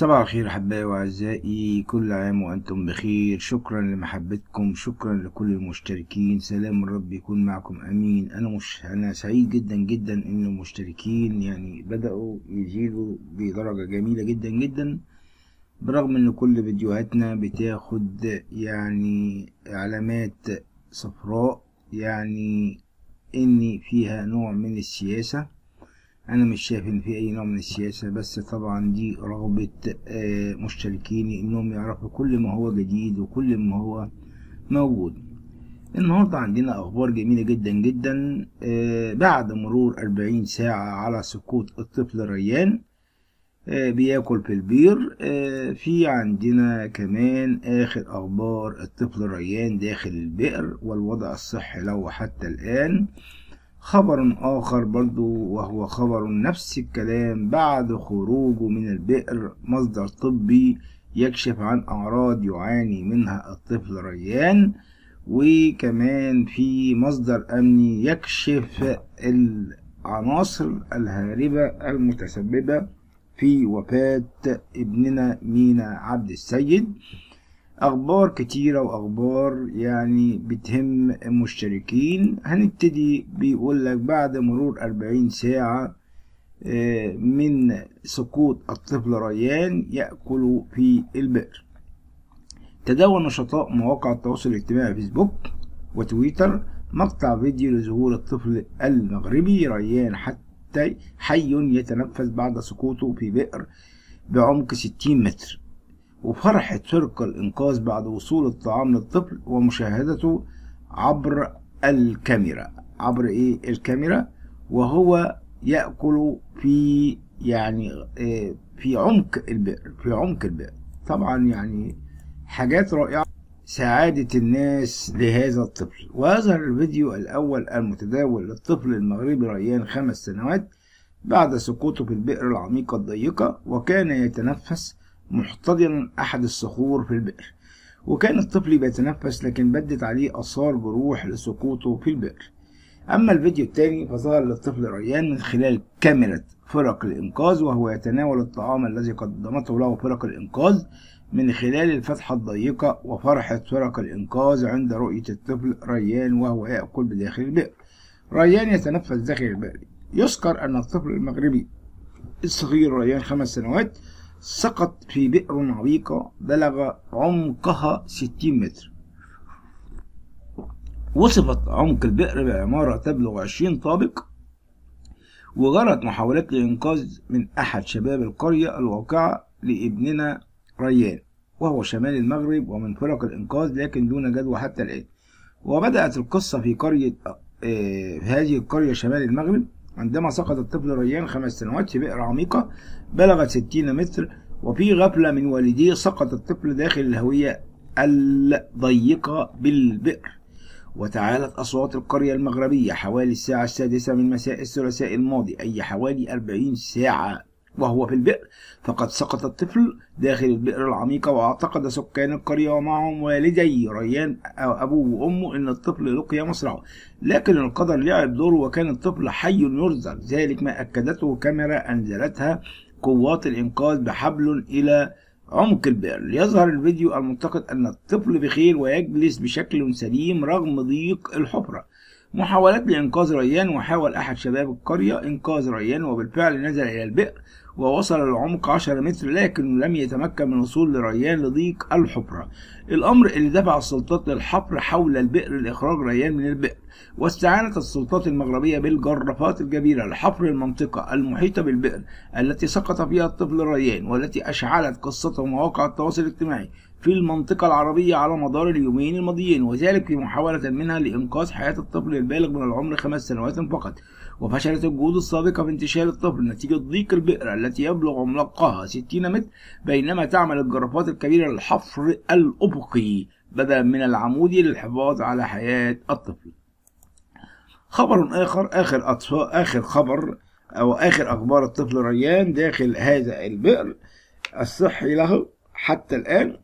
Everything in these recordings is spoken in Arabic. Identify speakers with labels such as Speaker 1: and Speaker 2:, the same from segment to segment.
Speaker 1: صباح الخير أحبائي وأعزائي، كل عام وأنتم بخير. شكرا لمحبتكم، شكرا لكل المشتركين. سلام الرب يكون معكم، أمين. أنا سعيد جدا جدا إن المشتركين يعني بدأوا يزيدوا بدرجة جميلة جدا جدا، برغم إن كل فيديوهاتنا بتاخد يعني علامات صفراء، يعني إن فيها نوع من السياسة. انا مش شايف ان في اي نوع من السياسة، بس طبعا دي رغبة مشتركيني انهم يعرفوا كل ما هو جديد وكل ما هو موجود. النهاردة عندنا اخبار جميلة جدا جدا. بعد مرور 40 ساعة على سقوط الطفل ريان بياكل في البير، في عندنا كمان اخر اخبار الطفل ريان داخل البئر والوضع الصحي له حتى الان. خبر آخر برضو وهو خبر نفس الكلام، بعد خروجه من البئر مصدر طبي يكشف عن أعراض يعاني منها الطفل ريان، وكمان في مصدر أمني يكشف العناصر الهاربة المتسببة في وفاة ابننا مينا عبد السيد. اخبار كتيرة واخبار يعني بتهم المشتركين. هنبتدي بيقول لك بعد مرور 40 ساعة من سقوط الطفل ريان يأكل في البئر. تداول نشطاء مواقع التواصل الاجتماعي فيسبوك وتويتر مقطع فيديو لظهور الطفل المغربي ريان حتى حي يتنفس بعد سقوطه في بئر بعمق 60 متر، وفرحت فرق الإنقاذ بعد وصول الطعام للطفل ومشاهدته عبر الكاميرا. عبر الكاميرا وهو يأكل في يعني في عمق البئر. طبعا يعني حاجات رائعة، سعادة الناس لهذا الطفل. ويظهر الفيديو الأول المتداول للطفل المغربي ريان 5 سنوات بعد سقوطه في البئر العميقة الضيقة، وكان يتنفس محتضنا أحد الصخور في البئر. وكان الطفل بيتنفس لكن بدت عليه آثار جروح لسقوطه في البئر. أما الفيديو الثاني فظهر للطفل ريان من خلال كاميرا فرق الإنقاذ وهو يتناول الطعام الذي قدمته له فرق الإنقاذ من خلال الفتحة الضيقة، وفرحت فرق الإنقاذ عند رؤية الطفل ريان وهو يأكل بداخل البئر. ريان يتنفس داخل البئر. يذكر أن الطفل المغربي الصغير ريان 5 سنوات سقط في بئر عميقة بلغ عمقها 60 متر. وصفت عمق البئر بعمارة تبلغ 20 طابق، وجرت محاولات للإنقاذ من أحد شباب القرية الواقعة لابننا ريان وهو شمال المغرب ومن فرق الإنقاذ، لكن دون جدوى حتى الآن. وبدأت القصة في قرية هذه القرية شمال المغرب عندما سقط الطفل ريان 5 سنوات في بئر عميقة بلغت 60 متر، وفي غفلة من والديه سقط الطفل داخل الهوية الضيقة بالبئر. وتعالت أصوات القرية المغربية حوالي الساعة 6 من مساء الثلاثاء الماضي، أي حوالي 40 ساعة وهو في البئر، فقد سقط الطفل داخل البئر العميقة. واعتقد سكان القرية ومعهم والدي ريان أبوه وأمه أن الطفل لقي مصرعه، لكن القدر لعب دوره وكان الطفل حي يرزق، ذلك ما أكدته كاميرا أنزلتها قوات الإنقاذ بحبل إلى عمق البئر. يظهر الفيديو الملتقط أن الطفل بخير ويجلس بشكل سليم رغم ضيق الحفرة. محاولات لإنقاذ ريان، وحاول أحد شباب القرية إنقاذ ريان وبالفعل نزل إلى البئر ووصل للعمق 10 متر، لكنه لم يتمكن من الوصول لريان لضيق الحفرة، الأمر اللي دفع السلطات للحفر حول البئر لإخراج ريان من البئر. واستعانت السلطات المغربية بالجرافات الكبيرة لحفر المنطقة المحيطة بالبئر التي سقط فيها الطفل ريان، والتي أشعلت قصته مواقع التواصل الاجتماعي في المنطقة العربية على مدار اليومين الماضيين، وذلك في محاولة منها لإنقاذ حياة الطفل البالغ من العمر 5 سنوات فقط. وفشلت الجهود السابقة في انتشال الطفل نتيجة ضيق البئر التي يبلغ عمقها 60 متر، بينما تعمل الجرافات الكبيرة للحفر الأفقي بدلا من العمودي للحفاظ على حياة الطفل. خبر آخر، آخر خبر أو آخر أخبار الطفل ريان داخل هذا البئر الصحي له حتى الآن.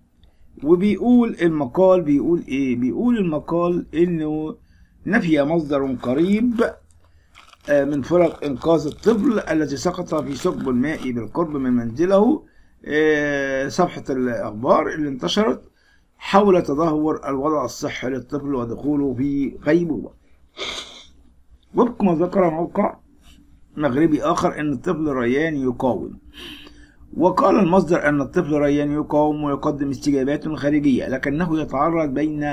Speaker 1: وبيقول المقال بيقول إيه؟ بيقول المقال إنه نفي مصدر قريب من فرق إنقاذ الطفل الذي سقط في ثقب مائي بالقرب من منزله صفحة الأخبار اللي انتشرت حول تدهور الوضع الصحي للطفل ودخوله في غيبوبة. وفق ما ذكر موقع مغربي آخر أن الطفل ريان يقاوم، وقال المصدر أن الطفل ريان يقاوم ويقدم استجابات خارجية، لكنه يتعرض بين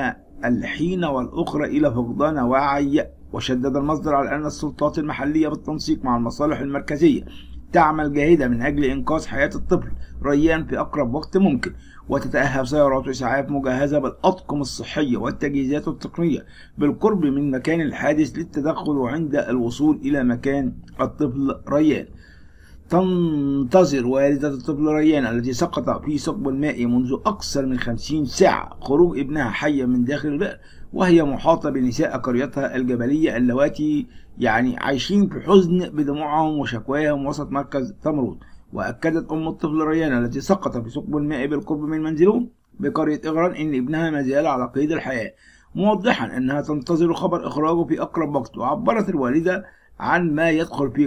Speaker 1: الحين والأخرى إلى فقدان وعي. وشدد المصدر على أن السلطات المحلية بالتنسيق مع المصالح المركزية تعمل جاهدة من أجل إنقاذ حياة الطفل ريان في أقرب وقت ممكن، وتتأهب سيارات إسعاف مجهزة بالأطقم الصحية والتجهيزات التقنية بالقرب من مكان الحادث للتدخل عند الوصول إلى مكان الطفل ريان. تنتظر والدة الطفل ريان التي سقط في ثقب الماء منذ أكثر من 50 ساعة خروج ابنها حيا من داخل البئر، وهي محاطة بنساء قريتها الجبلية اللواتي عايشين في حزن بدموعهم وشكواهم وسط مركز تمرود. وأكدت أم الطفل ريان التي سقط في ثقب الماء بالقرب من منزلهم بقرية إغران إن ابنها ما زال على قيد الحياة، موضحا أنها تنتظر خبر إخراجه في أقرب وقت. وعبرت الوالدة عن ما يدخل في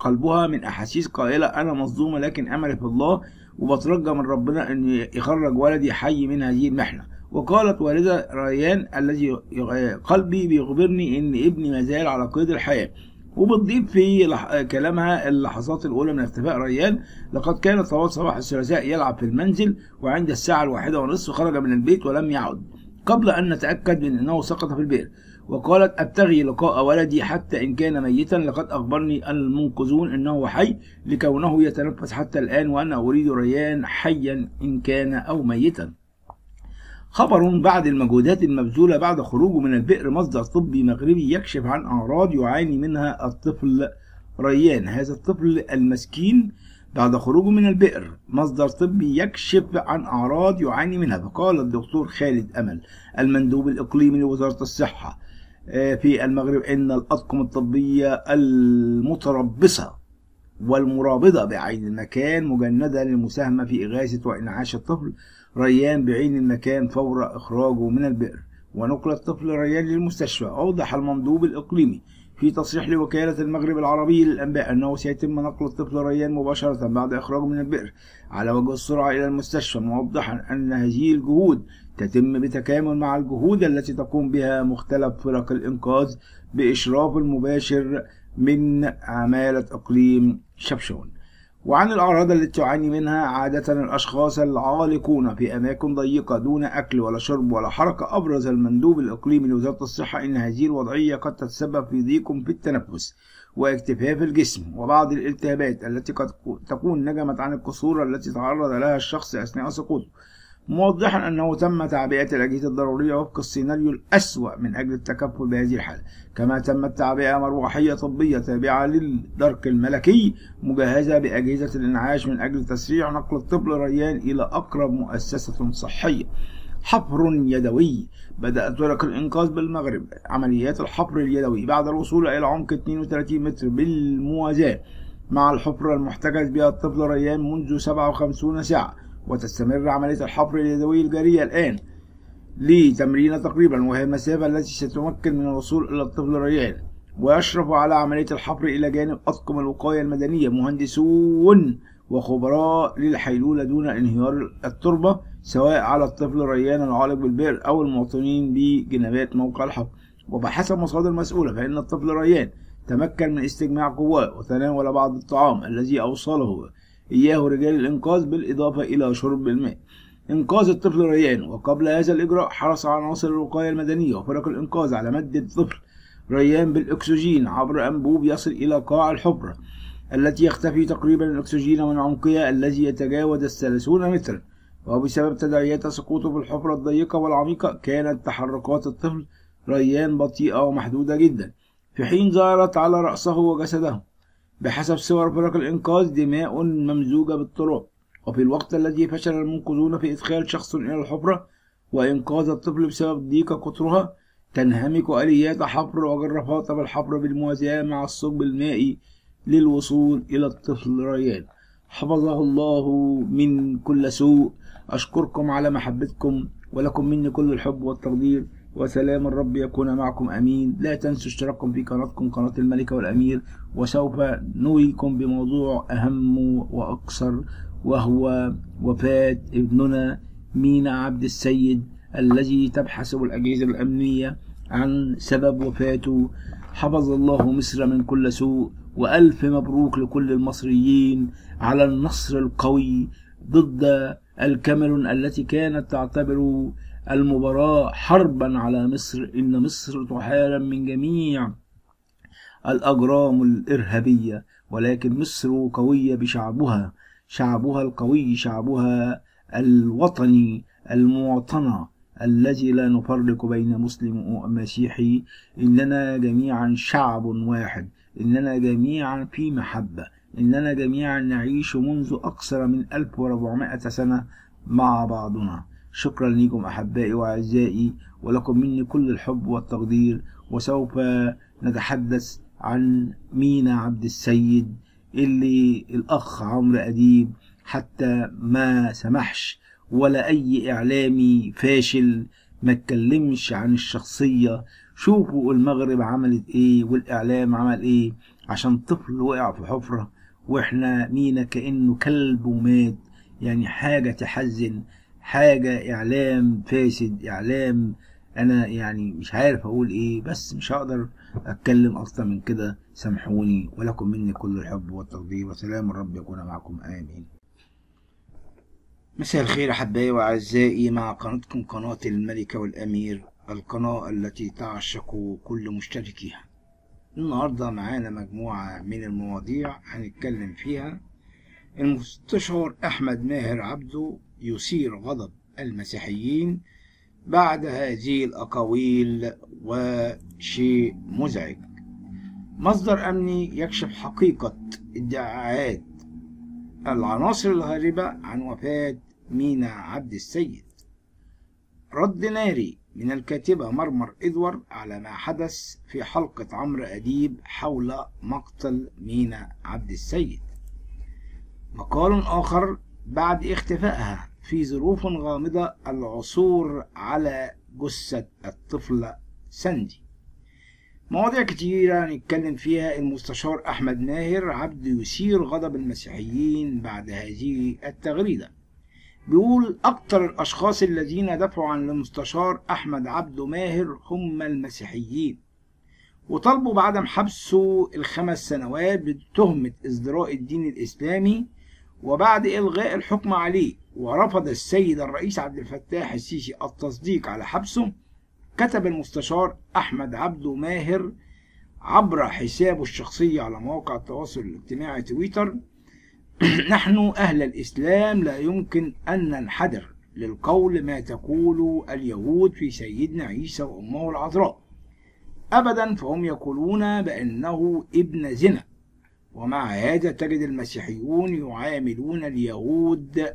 Speaker 1: قلبها من أحاسيس قائلة: أنا مصدومة لكن أمل في الله وبترجى من ربنا أن يخرج ولدي حي من هذه المحنة. وقالت والدة ريان: الذي قلبي بيخبرني أن ابني ما زال على قيد الحياة. وبتضيف في كلامها اللحظات الأولى من اختفاء ريان: لقد كان طوال صباح الثلاثاء يلعب في المنزل، وعند الساعة 1:30 خرج من البيت ولم يعد قبل أن نتأكد من أنه سقط في البئر. وقالت: أبتغي لقاء ولدي حتى إن كان ميتا، لقد أخبرني المنقذون أنه حي لكونه يتنفس حتى الآن، وأنا أريد ريان حيا إن كان أو ميتا. خبر بعد المجهودات المبذولة بعد خروجه من البئر. مصدر طبي مغربي يكشف عن أعراض يعاني منها الطفل ريان، هذا الطفل المسكين بعد خروجه من البئر. مصدر طبي يكشف عن أعراض يعاني منها. فقال الدكتور خالد أمل المندوب الإقليمي لوزارة الصحة في المغرب إن الأطقم الطبية المتربصة والمرابطة بعين المكان مجندة للمساهمة في إغاثة وإنعاش الطفل ريان بعين المكان فور إخراجه من البئر ونقل الطفل ريان للمستشفى. أوضح المندوب الإقليمي في تصريح لوكالة المغرب العربي للأنباء أنه سيتم نقل الطفل ريان مباشرة بعد إخراجه من البئر على وجه السرعة إلى المستشفى، موضحا أن هذه الجهود تتم بتكامل مع الجهود التي تقوم بها مختلف فرق الإنقاذ بإشراف المباشر من عمالة إقليم شبشون. وعن الأعراض التي تعاني منها عادة الأشخاص العالقون في أماكن ضيقة دون أكل ولا شرب ولا حركة، أبرز المندوب الإقليمي لوزارة الصحة أن هذه الوضعية قد تتسبب في ضيق في التنفس واكتفاف الجسم وبعض الالتهابات التي قد تكون نجمت عن الكسور التي تعرض لها الشخص أثناء سقوطه، موضحا أنه تم تعبئة الأجهزة الضرورية وفق السيناريو الأسوأ من أجل التكفل بهذه الحالة. كما تمت تعبئة مروحية طبية تابعة للدرك الملكي مجهزة بأجهزة الإنعاش من أجل تسريع نقل الطفل ريان إلى أقرب مؤسسة صحية. حفر يدوي. بدأت فرق الإنقاذ بالمغرب عمليات الحفر اليدوي بعد الوصول إلى عمق 32 متر بالموازاة مع الحفرة المحتجز بها الطفل ريان منذ 57 ساعة. وتستمر عملية الحفر اليدوي الجارية الآن لتمرين تقريبا، وهي المسافة التي ستمكن من الوصول إلى الطفل ريان. ويشرف على عملية الحفر إلى جانب أطقم الوقاية المدنية مهندسون وخبراء للحيلولة دون انهيار التربة سواء على الطفل ريان العالق بالبئر أو المواطنين بجنبات موقع الحفر. وبحسب مصادر مسؤولة فإن الطفل ريان تمكن من استجماع قواه وتناول بعض الطعام الذي أوصله إياه رجال الإنقاذ بالإضافة إلى شرب الماء. إنقاذ الطفل ريان. وقبل هذا الإجراء حرص عناصر الوقاية المدنية وفرق الإنقاذ على مد الطفل ريان بالأكسجين عبر أنبوب يصل إلى قاع الحفرة التي يختفي تقريبا الأكسجين من عمقها الذي يتجاوز 30 مترا. وبسبب تداعيات سقوطه في الحفرة الضيقة والعميقة كانت تحركات الطفل ريان بطيئة ومحدودة جدا في حين ظهرت على رأسه وجسده بحسب صور فرق الإنقاذ دماء ممزوجة بالتراب. وفي الوقت الذي فشل المنقذون في إدخال شخص إلى الحفرة وإنقاذ الطفل بسبب ضيق قطرها، تنهمك آليات حفر وجرافات بالحفر بالموازاة مع الثقب المائي للوصول إلى الطفل ريان. حفظه الله من كل سوء. أشكركم على محبتكم ولكم مني كل الحب والتقدير، وسلام الرب يكون معكم أمين. لا تنسوا اشتراككم في قناتكم قناة الملكة والأمير، وسوف نويكم بموضوع أهم وأكثر وهو وفاة ابننا مينا عبد السيد الذي تبحث الأجهزة الأمنية عن سبب وفاته. حفظ الله مصر من كل سوء، وألف مبروك لكل المصريين على النصر القوي ضد الكاميرون التي كانت تعتبر المباراة حربا على مصر. إن مصر تحارب من جميع الأجرام الإرهابية، ولكن مصر قوية بشعبها، شعبها القوي، شعبها الوطني المواطنة الذي لا نفرق بين مسلم ومسيحي. إننا جميعا شعب واحد، إننا جميعا في محبة، إننا جميعا نعيش منذ أكثر من 1400 سنة مع بعضنا. شكرا لكم أحبائي وأعزائي، ولكم مني كل الحب والتقدير. وسوف نتحدث عن مينا عبد السيد اللي الأخ عمرو أديب حتى ما سمحش، ولا أي إعلامي فاشل ما اتكلمش عن الشخصية. شوفوا المغرب عملت إيه والإعلام عمل إيه عشان طفل وقع في حفرة، وإحنا مينا كأنه كلب ومات. يعني حاجة تحزن، حاجة إعلام فاسد، إعلام أنا يعني مش عارف أقول إيه، بس مش هقدر أتكلم أكتر من كده. سامحوني، ولكم مني كل الحب والتقدير، وسلام الرب يكون معكم، آمين. مساء الخير أحبائي وأعزائي، مع قناتكم قناة الملكة والأمير، القناة التي تعشق كل مشتركيها. النهاردة معانا مجموعة من المواضيع هنتكلم فيها. المستشار أحمد ماهر عبده يثير غضب المسيحيين بعد هذه الأقاويل، وشيء مزعج. مصدر أمني يكشف حقيقة ادعاءات العناصر الهاربة عن وفاة مينا عبد السيد. رد ناري من الكاتبة مرمر إدوارد على ما حدث في حلقة عمرو أديب حول مقتل مينا عبد السيد. مقال آخر بعد اختفائها في ظروف غامضة العثور على جثة الطفلة ساندي. مواضيع كتيرة نتكلم فيها. المستشار أحمد ماهر عبده يثير غضب المسيحيين بعد هذه التغريدة. بيقول أكتر الأشخاص الذين دفعوا عن المستشار أحمد عبده ماهر هم المسيحيين، وطالبوا بعدم حبسه ال5 سنوات بتهمة ازدراء الدين الإسلامي وبعد إلغاء الحكم عليه. ورفض السيد الرئيس عبد الفتاح السيسي التصديق على حبسه. كتب المستشار أحمد عبده ماهر عبر حسابه الشخصي على مواقع التواصل الاجتماعي تويتر: نحن أهل الإسلام لا يمكن أن ننحدر للقول ما تقول اليهود في سيدنا عيسى وأمه العذراء أبدا، فهم يقولون بأنه ابن زنا، ومع هذا تجد المسيحيون يعاملون اليهود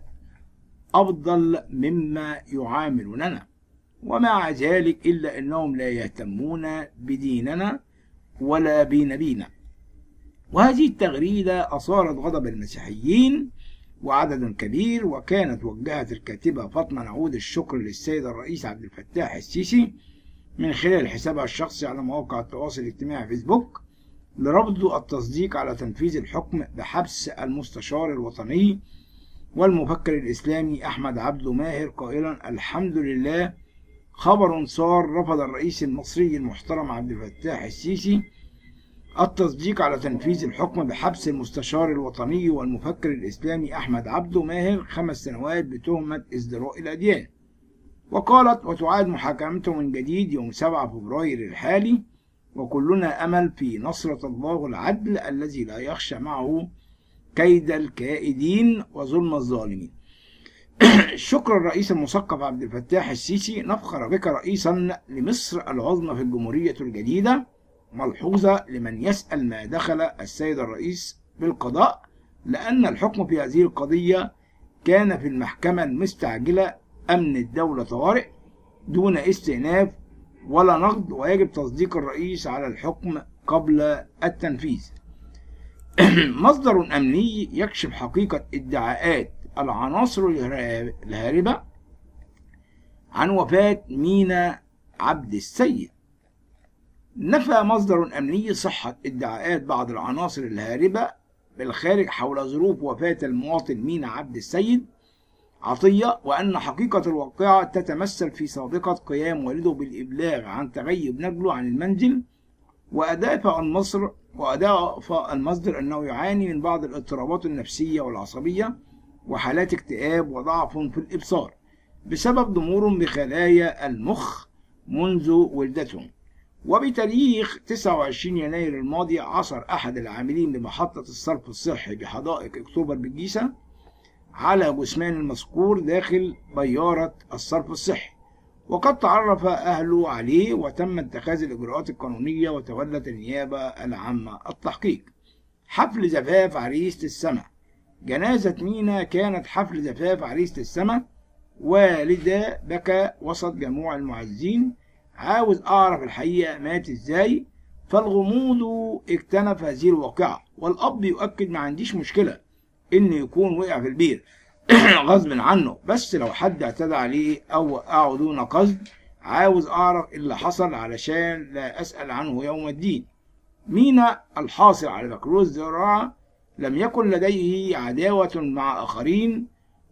Speaker 1: أفضل مما يعاملوننا، ومع ذلك إلا أنهم لا يهتمون بديننا ولا بنبينا. وهذه التغريدة أثارت غضب المسيحيين وعدد كبير، وكانت وجهت الكاتبة فاطمة نعود الشكر للسيد الرئيس عبد الفتاح السيسي من خلال حسابها الشخصي على مواقع التواصل الاجتماعي فيسبوك لرفض التصديق على تنفيذ الحكم بحبس المستشار الوطني والمفكر الإسلامي أحمد عبده ماهر، قائلا: الحمد لله، خبر صار. رفض الرئيس المصري المحترم عبد الفتاح السيسي التصديق على تنفيذ الحكم بحبس المستشار الوطني والمفكر الإسلامي أحمد عبده ماهر 5 سنوات بتهمة ازدراء الأديان. وقالت: وتعاد محاكمته من جديد يوم 7 فبراير الحالي، وكلنا أمل في نصرة الله العدل الذي لا يخشى معه كيد الكائدين وظلم الظالمين. شكر الرئيس المثقف عبد الفتاح السيسي: نفخر بك رئيسا لمصر العظمى في الجمهورية الجديدة. ملحوظة لمن يسأل: ما دخل السيد الرئيس بالقضاء؟ لأن الحكم في هذه القضية كان في المحكمة المستعجلة أمن الدولة طوارئ دون استئناف ولا نقض، ويجب تصديق الرئيس على الحكم قبل التنفيذ. مصدر أمني يكشف حقيقة ادعاءات العناصر الهاربة عن وفاة مينا عبد السيد. نفى مصدر أمني صحة ادعاءات بعض العناصر الهاربة بالخارج حول ظروف وفاة المواطن مينا عبد السيد عطية، وأن حقيقة الواقعة تتمثل في سابقة قيام والده بالإبلاغ عن تغيب نجله عن المنزل، وأضاف المصدر أنه يعاني من بعض الاضطرابات النفسية والعصبية وحالات اكتئاب وضعف في الإبصار بسبب ضمور بخلايا المخ منذ ولدته. وبتاريخ 29 يناير الماضي عثر أحد العاملين بمحطة الصرف الصحي بحدائق أكتوبر بالجيزة على جثمان المذكور داخل بيارة الصرف الصحي، وقد تعرف أهله عليه وتم اتخاذ الإجراءات القانونية، وتولت النيابة العامة التحقيق. حفل زفاف عريسة السما. جنازة مينا كانت حفل زفاف عريسة السما، والدها بكى وسط جموع المعزين. عاوز أعرف الحقيقة مات إزاي، فالغموض اكتنف هذه الواقعة، والأب يؤكد ما عنديش مشكلة إنه يكون وقع في البير غصب عنه، بس لو حد اعتدى عليه أو وقعه دون قصد. عاوز أعرف اللي حصل علشان لا أسأل عنه يوم الدين. مينا الحاصل على بكالوريوس زراعة لم يكن لديه عداوة مع آخرين.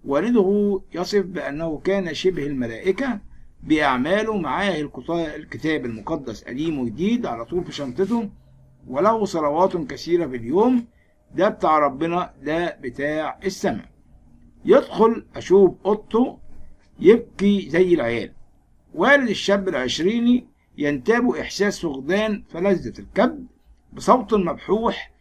Speaker 1: والده يصف بأنه كان شبه الملائكة بأعماله، معاه الكتاب المقدس قديم وجديد على طول في شنطته، وله صلوات كثيرة في اليوم. ده بتاع ربنا، ده بتاع السماء. يدخل أشوف أوضته يبكي زي العيال. والد الشاب العشريني ينتاب إحساس فقدان فلذة الكبد بصوت مبحوح.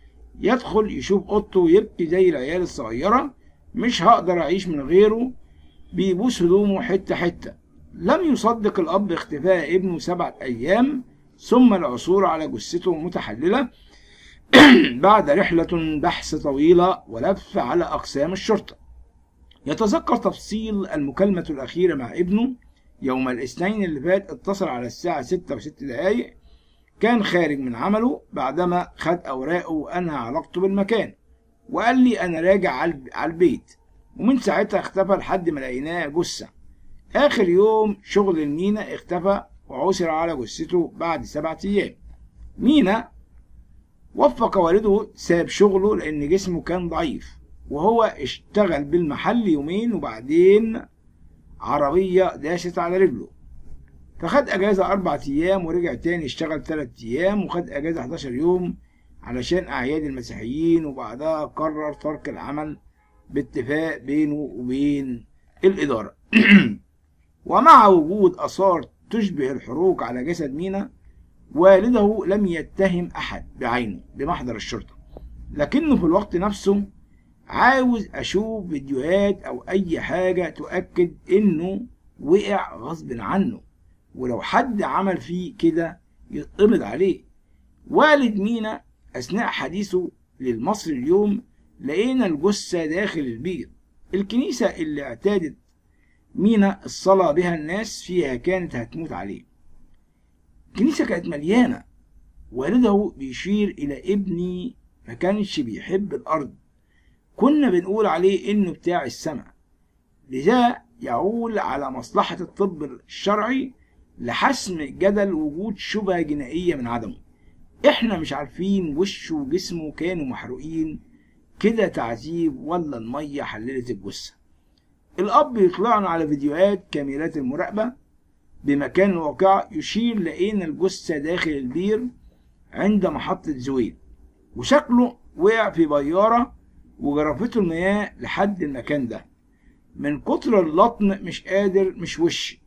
Speaker 1: يدخل يشوف أوضته يبكي زي العيال الصغيرة، مش هقدر أعيش من غيره، بيبوس هدومه حتة حتة. لم يصدق الأب اختفاء ابنه 7 أيام، ثم العثور على جثته متحللة بعد رحلة بحث طويلة ولف على أقسام الشرطة. يتذكر تفصيل المكالمة الأخيرة مع ابنه يوم الاثنين اللي فات. اتصل على الساعة 6:06، كان خارج من عمله بعدما خد أوراقه وأنهى علاقته بالمكان، وقال لي أنا راجع على البيت، ومن ساعتها اختفى لحد ما لقيناه جثة. آخر يوم شغل المينا اختفى وعثر على جثته بعد 7 أيام. مينا وفق والده ساب شغله لأن جسمه كان ضعيف، وهو اشتغل بالمحل يومين وبعدين عربية داست على رجله، فخد أجازة 4 أيام ورجع تاني اشتغل 3 أيام، وخد أجازة 11 يوم علشان أعياد المسيحيين، وبعدها قرر ترك العمل باتفاق بينه وبين الإدارة. ومع وجود آثار تشبه الحروق على جسد مينا، والده لم يتهم أحد بعينه بمحضر الشرطة، لكنه في الوقت نفسه عاوز أشوف فيديوهات أو أي حاجة تؤكد إنه وقع غصب عنه، ولو حد عمل فيه كده يتقبض عليه. والد مينا أثناء حديثه للمصري اليوم: لقينا الجثة داخل البير. الكنيسة اللي اعتادت مينا الصلاة بها الناس فيها كانت هتموت عليه. الكنيسة كانت مليانة. والده بيشير إلى ابني ما كانش بيحب الأرض، كنا بنقول عليه إنه بتاع السماء. لذا يعول على مصلحة الطب الشرعي لحسم جدل وجود شبهة جنائية من عدمه. إحنا مش عارفين وشه وجسمه كانوا محروقين كده تعذيب ولا المية حللت الجثة. الأب يطلعنا على فيديوهات كاميرات المراقبة بمكان الواقعة، يشير لقينا الجثة داخل البير عند محطة زويل، وشكله وقع في بيارة وجرفته المياه لحد المكان ده. من كتر اللطم مش قادر مش وشي.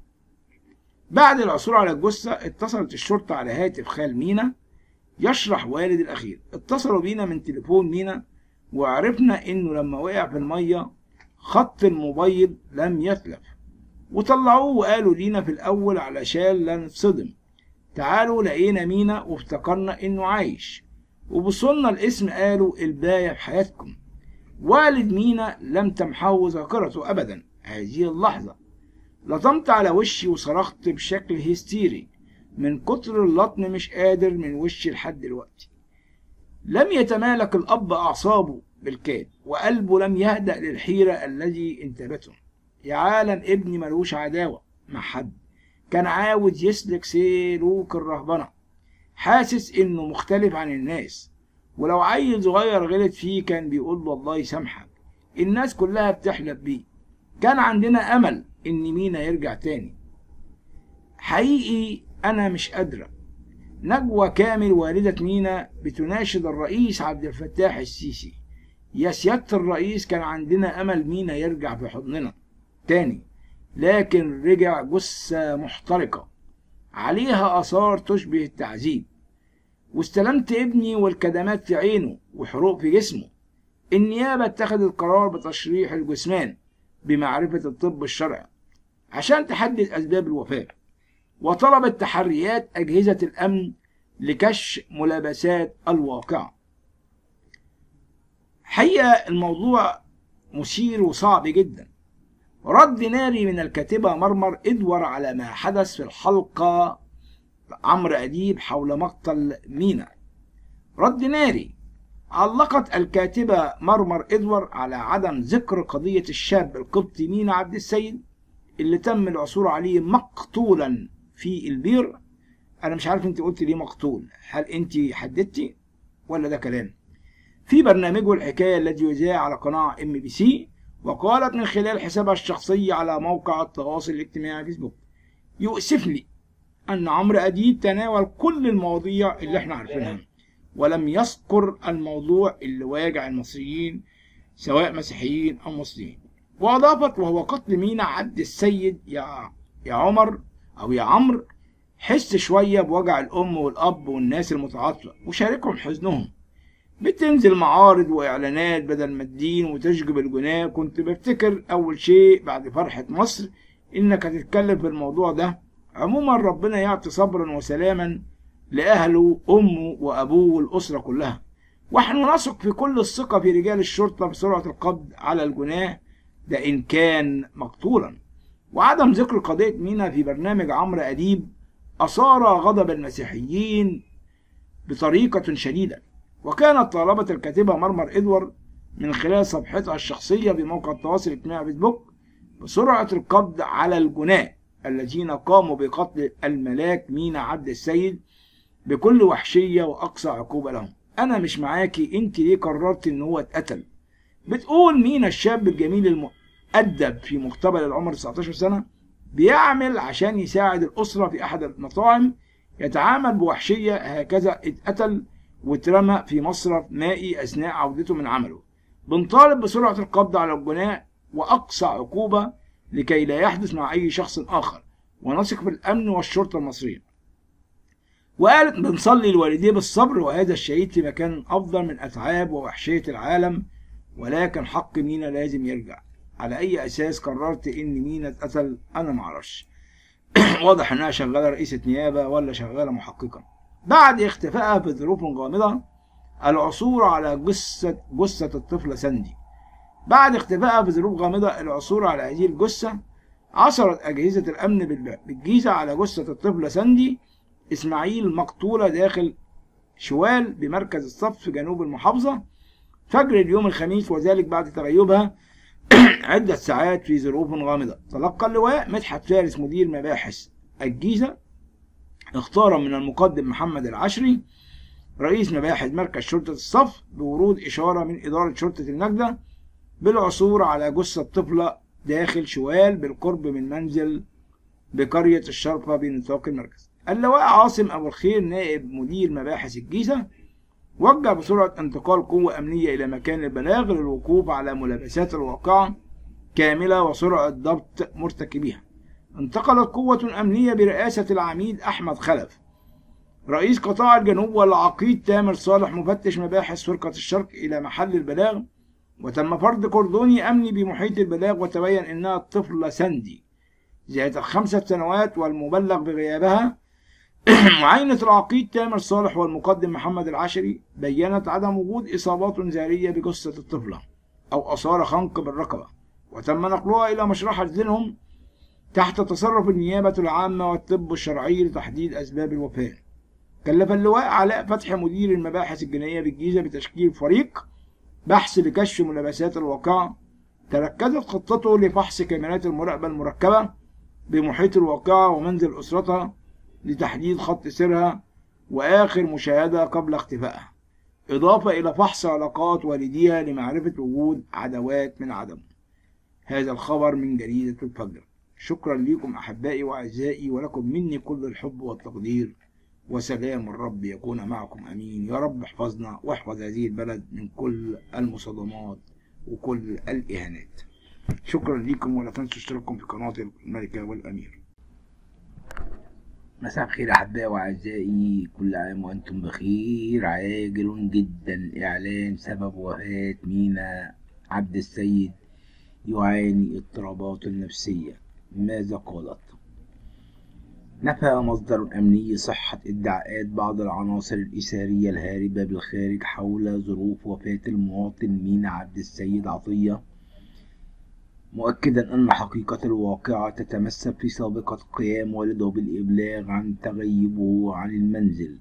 Speaker 1: بعد العثور على الجثة اتصلت الشرطة على هاتف خال مينا يشرح والد الأخير. اتصلوا بينا من تليفون مينا، وعرفنا إنه لما وقع في المية خط الموبايل لم يتلف، وطلعوه وقالوا لينا في الأول علشان لا نتصدم: تعالوا لقينا مينا وافتكرنا إنه عايش، وبصلنا الاسم قالوا الباقي في حياتكم. والد مينا لم تمحو ذاكرته أبدا هذه اللحظة. لطمت على وشي وصرخت بشكل هستيري من كتر اللطم، مش قادر من وشي لحد دلوقتي. لم يتمالك الأب أعصابه بالكاد، وقلبه لم يهدأ للحيرة الذي انتابته. يا عالم ابني ملوش عداوة مع حد، كان عاوز يسلك سلوك الرهبنة، حاسس إنه مختلف عن الناس، ولو عيل صغير غلط فيه كان بيقول له الله يسامحك. الناس كلها بتحلف بيه. كان عندنا أمل إن مينا يرجع تاني. حقيقي أنا مش قادرة. نجوى كامل والدة مينا بتناشد الرئيس عبد الفتاح السيسي: يا سيادة الرئيس، كان عندنا أمل مينا يرجع في حضننا تاني، لكن رجع جثة محترقة عليها آثار تشبه التعذيب، واستلمت ابني والكدمات في عينه وحروق في جسمه. النيابة اتخذت قرار بتشريح الجثمان بمعرفة الطب الشرعي عشان تحدد أسباب الوفاة، وطلبت تحريات أجهزة الأمن لكشف ملابسات الواقعة. حقيقة الموضوع مثير وصعب جدا. رد ناري من الكاتبة مرمر إدوار على ما حدث في الحلقة عمرو أديب حول مقتل مينا. رد ناري. علقت الكاتبة مرمر إدوار على عدم ذكر قضية الشاب القبطي مينا عبد السيد اللي تم العثور عليه مقتولا في البير. أنا مش عارف أنت قلت ليه مقتول، هل أنت حددتي ولا ده كلام؟ في برنامجه الحكاية الذي يذاع على قناة MBC، وقالت من خلال حسابها الشخصي على موقع التواصل الاجتماعي فيسبوك: يؤسفني أن عمرو أديب تناول كل المواضيع اللي احنا عارفينها ولم يذكر الموضوع اللي واجع المصريين سواء مسيحيين أو مسلمين. وأضافت: وهو قتل مينا عبد السيد. يا عمر أو يا عمرو، حس شوية بوجع الأم والأب والناس المتعاطفة وشاركهم حزنهم. بتنزل معارض وإعلانات بدل ما تدين وتشجب الجناه. كنت بفتكر أول شيء بعد فرحة مصر إنك هتتكلم في الموضوع ده. عموما ربنا يعطي صبرا وسلاما لأهله، أمه وأبوه والأسرة كلها. ونحن نثق في كل الثقة في رجال الشرطة بسرعة القبض على الجناه ده إن كان مقتولا. وعدم ذكر قضية مينا في برنامج عمرو أديب أثار غضب المسيحيين بطريقة شديدة. وكانت طالبة الكاتبة مرمر إدوار من خلال صفحتها الشخصية بموقع التواصل الاجتماعي فيسبوك بسرعة القبض على الجناه الذين قاموا بقتل الملاك مينا عبد السيد بكل وحشية وأقصى عقوبة لهم. أنا مش معاكي، أنت ليه قررت إن هو اتقتل؟ بتقول مينا الشاب الجميل المؤدب في مقتبل العمر 19 سنة بيعمل عشان يساعد الأسرة في أحد المطاعم، يتعامل بوحشية هكذا، اتقتل واترمى في مصرف مائي أثناء عودته من عمله. بنطالب بسرعة القبض على الجناه وأقصى عقوبة لكي لا يحدث مع أي شخص آخر، ونثق في الأمن والشرطة المصرية. وقالت: بنصلي لوالديه بالصبر وهذا الشهيد في مكان أفضل من أتعاب ووحشية العالم، ولكن حق مينا لازم يرجع. على أي أساس قررت إن مينا اتقتل؟ أنا معرفش. واضح إنها شغالة رئيسة نيابة ولا شغالة محققة. بعد اختفائها في ظروف غامضة العثور على جثة الطفلة ساندي. بعد اختفائها في ظروف غامضة العثور على هذه الجثة، عثرت أجهزة الأمن بالجيزة على جثة الطفلة ساندي إسماعيل مقتولة داخل شوال بمركز الصف في جنوب المحافظة فجر اليوم الخميس، وذلك بعد تغيبها عدة ساعات في ظروف غامضة. تلقى اللواء مدحت فارس مدير مباحث الجيزة اختار من المقدم محمد العشري رئيس مباحث مركز شرطة الصف بورود إشارة من إدارة شرطة النجدة بالعثور على جثة طفلة داخل شوال بالقرب من منزل بقرية الشرقة بنطاق المركز. اللواء عاصم أبو الخير نائب مدير مباحث الجيزة وجه بسرعة انتقال قوة أمنية إلى مكان البلاغ للوقوف على ملابسات الواقعة كاملة وسرعة ضبط مرتكبيها. انتقلت قوة أمنية برئاسة العميد أحمد خلف رئيس قطاع الجنوب والعقيد تامر صالح مفتش مباحث فرقة الشرق إلى محل البلاغ، وتم فرض كردوني أمني بمحيط البلاغ، وتبين أنها الطفلة ساندي ذات 5 سنوات والمبلغ بغيابها. معاينة العقيد تامر صالح والمقدم محمد العشري بيّنت عدم وجود إصابات زارية بجثة الطفلة أو آثار خنق بالرقبة، وتم نقلها إلى مشرحة زينهم تحت تصرف النيابة العامة والطب الشرعي لتحديد أسباب الوفاة. كلف اللواء علاء فتحي مدير المباحث الجنائية بالجيزة بتشكيل فريق بحث لكشف ملابسات الواقعة. تركزت خطته لفحص كاميرات المراقبة المركبة بمحيط الواقعة ومنزل أسرتها لتحديد خط سيرها وآخر مشاهدة قبل اختفائها. إضافة إلى فحص علاقات والديها لمعرفة وجود عداوات من عدمه. هذا الخبر من جريدة الفجر. شكرا لكم أحبائي وأعزائي، ولكم مني كل الحب والتقدير، وسلام الرب يكون معكم أمين. يا رب احفظنا واحفظ هذه البلد من كل المصادمات وكل الإهانات. شكرا لكم، ولا تنسوا اشتراككم في قناة الملكة والأمير. مساء الخير أحبائي وأعزائي، كل عام وأنتم بخير. عاجل جدا إعلان سبب وفاة مينا عبد السيد، يعاني اضطرابات نفسية. ماذا قالت؟ نفى مصدر أمني صحة ادعاءات بعض العناصر الإثارية الهاربة بالخارج حول ظروف وفاة المواطن مينا عبد السيد عطية، مؤكدا أن حقيقة الواقعة تتمثل في سابقة قيام والده بالإبلاغ عن تغيبه عن المنزل.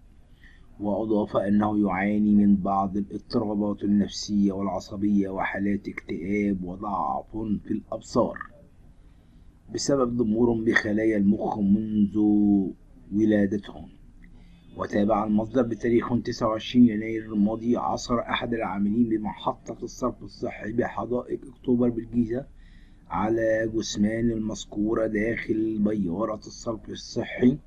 Speaker 1: وأضاف أنه يعاني من بعض الاضطرابات النفسية والعصبية وحالات اكتئاب وضعف في الأبصار بسبب ضمور بخلايا المخ منذ ولادتهم. وتابع المصدر بتاريخ 29 يناير الماضي عثر أحد العاملين بمحطة الصرف الصحي بحدائق أكتوبر بالجيزة على جثمان المذكورة داخل بيارة الصرف الصحي،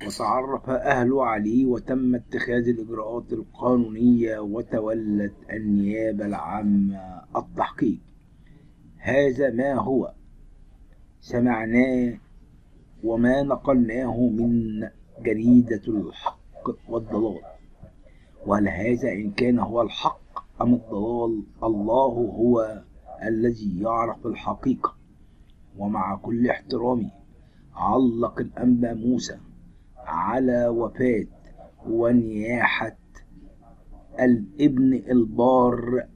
Speaker 1: وتعرف أهله عليه وتم اتخاذ الإجراءات القانونية، وتولت النيابة العامة التحقيق. هذا ما هو سمعناه وما نقلناه من جريدة الحق والضلال. وهل هذا إن كان هو الحق أم الضلال؟ الله هو الذي يعرف الحقيقة. ومع كل احترامي، علق الأنبا موسى على وفاة ونياحة الابن البار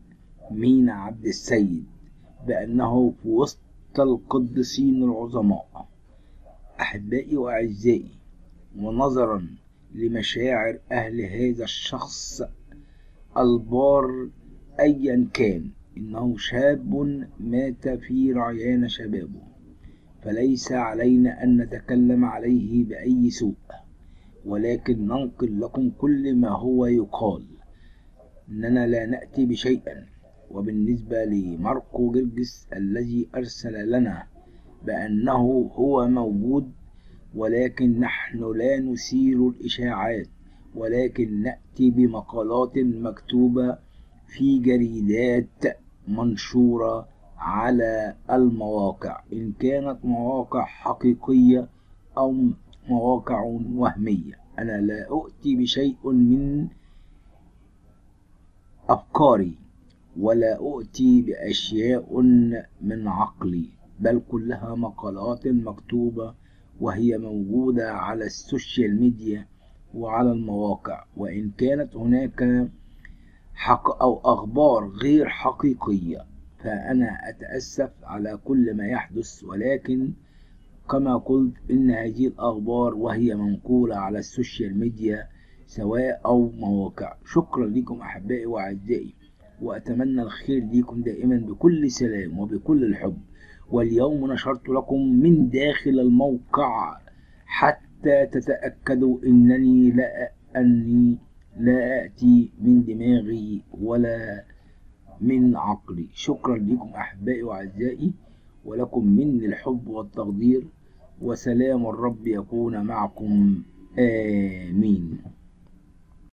Speaker 1: مينا عبد السيد بأنه في وسط القديسين العظماء. أحبائي وأعزائي، ونظرا لمشاعر أهل هذا الشخص البار أيا كان، إنه شاب مات في رعيان شبابه، فليس علينا أن نتكلم عليه بأي سوء، ولكن ننقل لكم كل ما هو يقال، إننا لا نأتي بشيء. وبالنسبة لماركو جرجس الذي أرسل لنا بأنه هو موجود، ولكن نحن لا نثير الإشاعات، ولكن نأتي بمقالات مكتوبة في جريدات منشورة على المواقع، إن كانت مواقع حقيقية أو مواقع وهمية. أنا لا أؤتي بشيء من أفكاري، ولا أؤتي بأشياء من عقلي، بل كلها مقالات مكتوبة وهي موجودة على السوشيال ميديا وعلى المواقع. وإن كانت هناك حق أو أخبار غير حقيقية فأنا أتأسف على كل ما يحدث، ولكن كما قلت إن هذه الأخبار وهي منقولة على السوشيال ميديا سواء أو مواقع. شكرا لكم أحبائي وأعزائي، وأتمنى الخير لكم دائما بكل سلام وبكل الحب. واليوم نشرت لكم من داخل الموقع حتى تتأكدوا أني لا أأتي من دماغي ولا من عقلي. شكرا لكم أحبائي وأعزائي، ولكم مني الحب والتقدير، وسلام الرب يكون معكم. آمين.